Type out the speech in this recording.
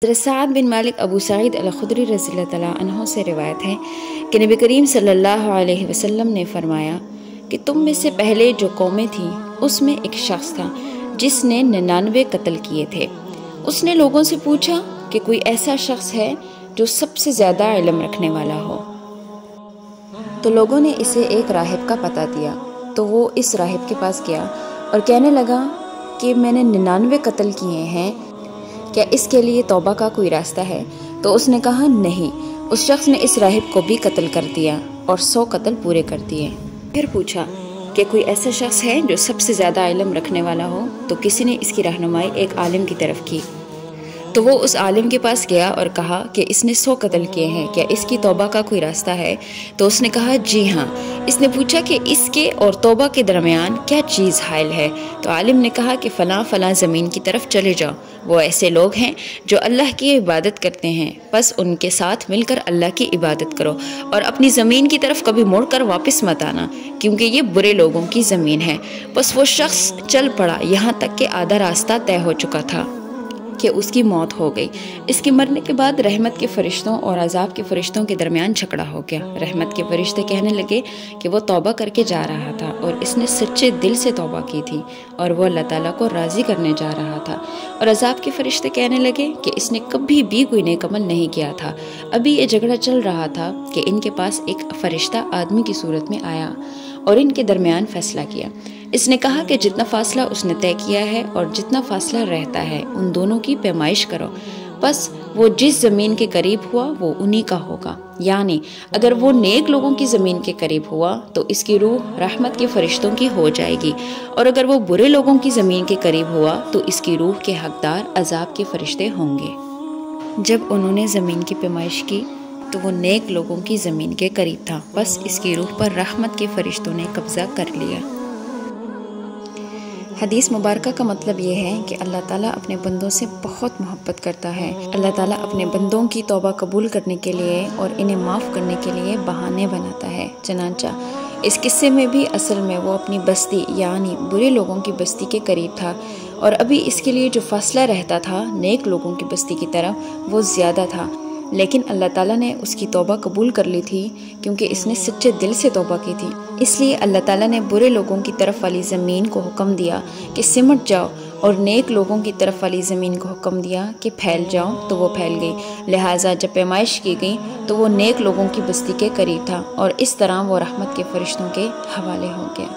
حضرت سعد بن مالک ابو سعید الخدری رضی اللہ تعالیٰ عنہ سے روایت ہے کہ نبی کریم صلی اللہ علیہ وسلم نے فرمایا کہ تم میں سے پہلے جو قومیں تھیں اس میں ایک شخص تھا جس نے 99 قتل کیے تھے۔ اس نے لوگوں سے پوچھا کہ کوئی ایسا شخص ہے جو سب سے زیادہ علم رکھنے والا ہو، تو لوگوں نے اسے ایک راہب کا پتہ دیا، تو وہ اس راہب کے پاس گیا اور کہنے لگا کہ میں نے 99 قتل کیے ہیں، کیا اس کے لیے توبہ کا کوئی راستہ ہے؟ تو اس نے کہا نہیں۔ اس شخص نے اس راہب کو بھی قتل کر دیا اور 100 قتل پورے کر دیے۔ پھر پوچھا کہ کوئی ایسا شخص ہے جو سب سے زیادہ علم رکھنے والا ہو، تو کسی نے اس کی رہنمائی ایک عالم کی طرف کی، تو وہ اس عالم کے پاس گیا اور کہا کہ اس نے 100 قتل کیے ہیں، کیا اس کی توبہ کا کوئی راستہ ہے؟ تو اس نے کہا جی ہاں۔ اس نے پوچھا کہ اس کے اور توبہ کے درمیان کیا چیز حائل ہے؟ تو عالم نے کہا کہ فلاں فلاں زمین کی طرف چلے جاؤ، وہ ایسے لوگ ہیں جو اللہ کی عبادت کرتے ہیں، بس ان کے ساتھ مل کر اللہ کی عبادت کرو اور اپنی زمین کی طرف کبھی مڑ کر واپس مت آنا، کیونکہ یہ برے لوگوں کی زمین ہے۔ بس وہ شخص چل پڑا یہاں تک کہ آدھا راستہ طے ہو چکا تھا کہ اس کی موت ہو گئی۔ اس کے مرنے کے بعد رحمت کے فرشتوں اور عذاب کے فرشتوں کے درمیان جھگڑا ہو گیا۔ رحمت کے فرشتے کہنے لگے کہ وہ توبہ کر کے جا رہا تھا اور اس نے سچے دل سے توبہ کی تھی اور وہ اللہ تعالیٰ کو راضی کرنے جا رہا تھا، اور عذاب کے فرشتے کہنے لگے کہ اس نے کبھی بھی کوئی نیک عمل نہیں کیا تھا۔ ابھی یہ جھگڑا چل رہا تھا کہ ان کے پاس ایک فرشتہ آدمی کی صورت میں آیا اور ان کے درمیان فیصلہ کیا۔ اس نے کہا کہ جتنا فاصلہ اس نے طے کیا ہے اور جتنا فاصلہ رہتا ہے ان دونوں کی پیمائش کرو، بس وہ جس زمین کے قریب ہوا وہ انہی کا ہوگا، یعنی اگر وہ نیک لوگوں کی زمین کے قریب ہوا تو اس کی روح رحمت کے فرشتوں کی ہو جائے گی، اور اگر وہ برے لوگوں کی زمین کے قریب ہوا تو اس کی روح کے حقدار عذاب کے فرشتے ہوں گے۔ جب انہوں نے زمین کی پیمائش کی تو وہ نیک لوگوں کی زمین کے قریب تھا، بس اس کی روح پر رحمت کے فرشتوں نے قبضہ کر لیا۔ حدیث مبارکہ کا مطلب یہ ہے کہ اللہ تعالیٰ اپنے بندوں سے بہت محبت کرتا ہے۔ اللہ تعالیٰ اپنے بندوں کی توبہ قبول کرنے کے لیے اور انہیں معاف کرنے کے لیے بہانے بناتا ہے۔ چنانچہ اس قصے میں بھی اصل میں وہ اپنی بستی یعنی برے لوگوں کی بستی کے قریب تھا، اور ابھی اس کے لیے جو فاصلہ رہتا تھا نیک لوگوں کی بستی کی طرف وہ زیادہ تھا، لیکن اللہ تعالیٰ نے اس کی توبہ قبول کر لی تھی کیونکہ اس نے سچے دل سے توبہ کی تھی۔ اس لیے اللہ تعالیٰ نے برے لوگوں کی طرف والی زمین کو حکم دیا کہ سمٹ جاؤ، اور نیک لوگوں کی طرف والی زمین کو حکم دیا کہ پھیل جاؤ، تو وہ پھیل گئی۔ لہٰذا جب پیمائش کی گئی تو وہ نیک لوگوں کی بستی کے قریب تھا، اور اس طرح وہ رحمت کے فرشتوں کے حوالے ہو گیا۔